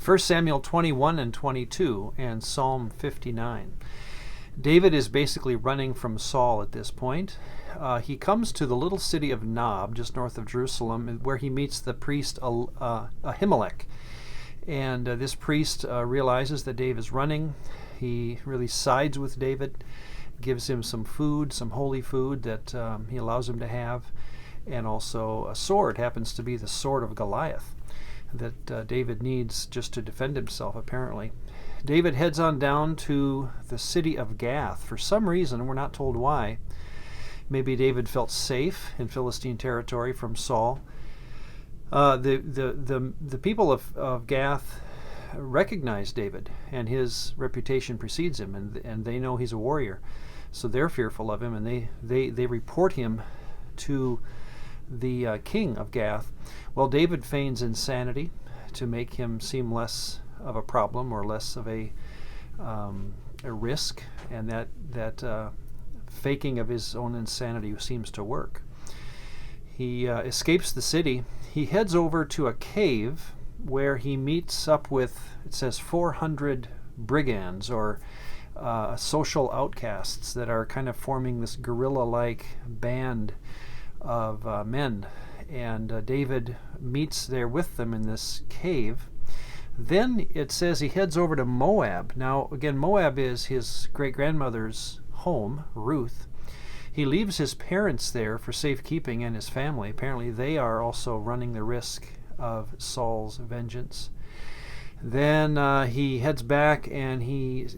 1 Samuel 21 and 22 and Psalm 59. David is basically running from Saul at this point. He comes to the little city of Nob, just north of Jerusalem, where he meets the priest Ahimelech. And this priest realizes that David is running. He really sides with David, gives him some food, some holy food that he allows him to have, and also a sword, happens to be the sword of Goliath that David needs just to defend himself, apparently. David heads on down to the city of Gath. For some reason, we're not told why. Maybe David felt safe in Philistine territory from Saul. The people of Gath recognize David, and his reputation precedes him, and they know he's a warrior. So they're fearful of him, and they report him to the king of Gath. Well, David feigns insanity to make him seem less of a problem or less of a risk, and that faking of his own insanity seems to work. He escapes the city. He heads over to a cave where he meets up with, it says, 400 brigands or social outcasts that are kind of forming this guerrilla-like band of men, and David meets there with them in this cave. Then it says he heads over to Moab. Now, again, Moab is his great-grandmother's home, Ruth. He leaves his parents there for safekeeping and his family. Apparently they are also running the risk of Saul's vengeance. Then he heads back and he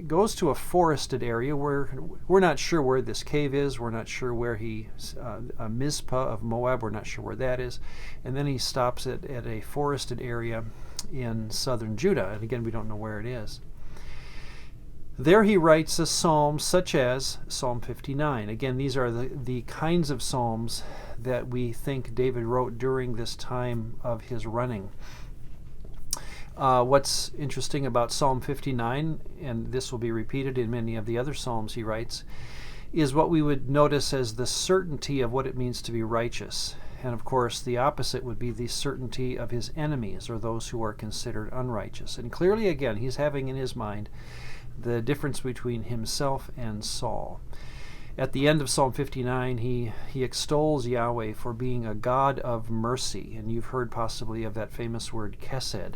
goes to a forested area where we're not sure where this cave is. We're not sure where Mizpah of Moab, we're not sure where that is. And then he stops at a forested area in southern Judah. And again, we don't know where it is. There he writes a psalm such as Psalm 59. Again, these are the kinds of psalms that we think David wrote during this time of his running. What's interesting about Psalm 59, and this will be repeated in many of the other psalms he writes, is what we would notice as the certainty of what it means to be righteous. And of course, the opposite would be the certainty of his enemies, or those who are considered unrighteous. And clearly, again, he's having in his mind the difference between himself and Saul. At the end of Psalm 59, he extols Yahweh for being a God of mercy. And you've heard possibly of that famous word, chesed,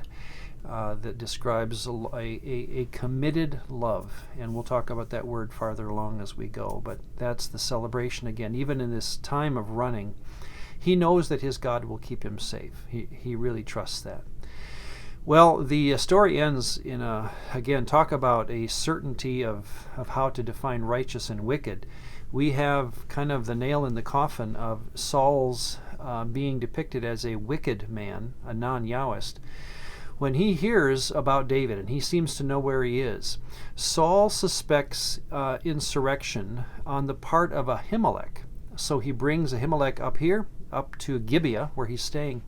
that describes a committed love. And we'll talk about that word farther along as we go. But that's the celebration again. Even in this time of running, he knows that his God will keep him safe. He really trusts that. Well, the story ends in again, talk about a certainty of how to define righteous and wicked. We have kind of the nail in the coffin of Saul's being depicted as a wicked man, a non-Yahwist, when he hears about David, and he seems to know where he is. Saul suspects insurrection on the part of Ahimelech. So he brings Ahimelech up here, up to Gibeah, where he's staying.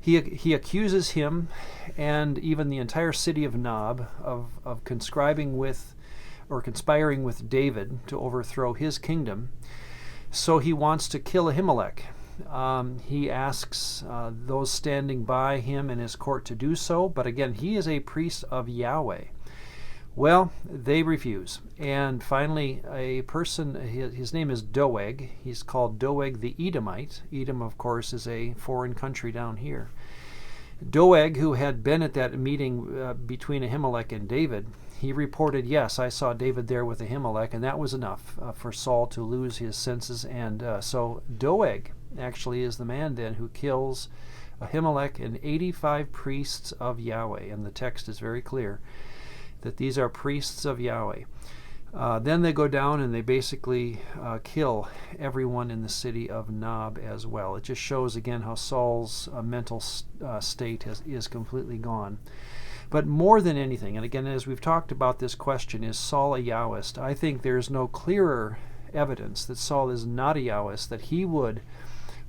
He accuses him and even the entire city of Nob of conspiring with David to overthrow his kingdom. So he wants to kill Ahimelech. He asks those standing by him in his court to do so, but again, he is a priest of Yahweh. Well, they refuse. And finally, a person, his name is Doeg. He's called Doeg the Edomite. Edom, of course, is a foreign country down here. Doeg, who had been at that meeting between Ahimelech and David, he reported, yes, I saw David there with Ahimelech, and that was enough for Saul to lose his senses. And so Doeg actually is the man then who kills Ahimelech and 85 priests of Yahweh. And the text is very clear that these are priests of Yahweh. Then they go down and they basically kill everyone in the city of Nob as well. It just shows again how Saul's mental state is completely gone. But more than anything, and again, as we've talked about this question, is Saul a Yahwist? I think there's no clearer evidence that Saul is not a Yahwist, that he would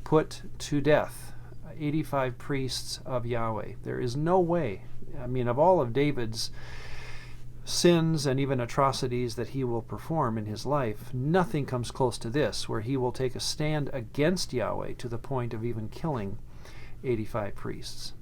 put to death 85 priests of Yahweh. There is no way. I mean, of all of David's sins and even atrocities that he will perform in his life, nothing comes close to this, where he will take a stand against Yahweh to the point of even killing 85 priests.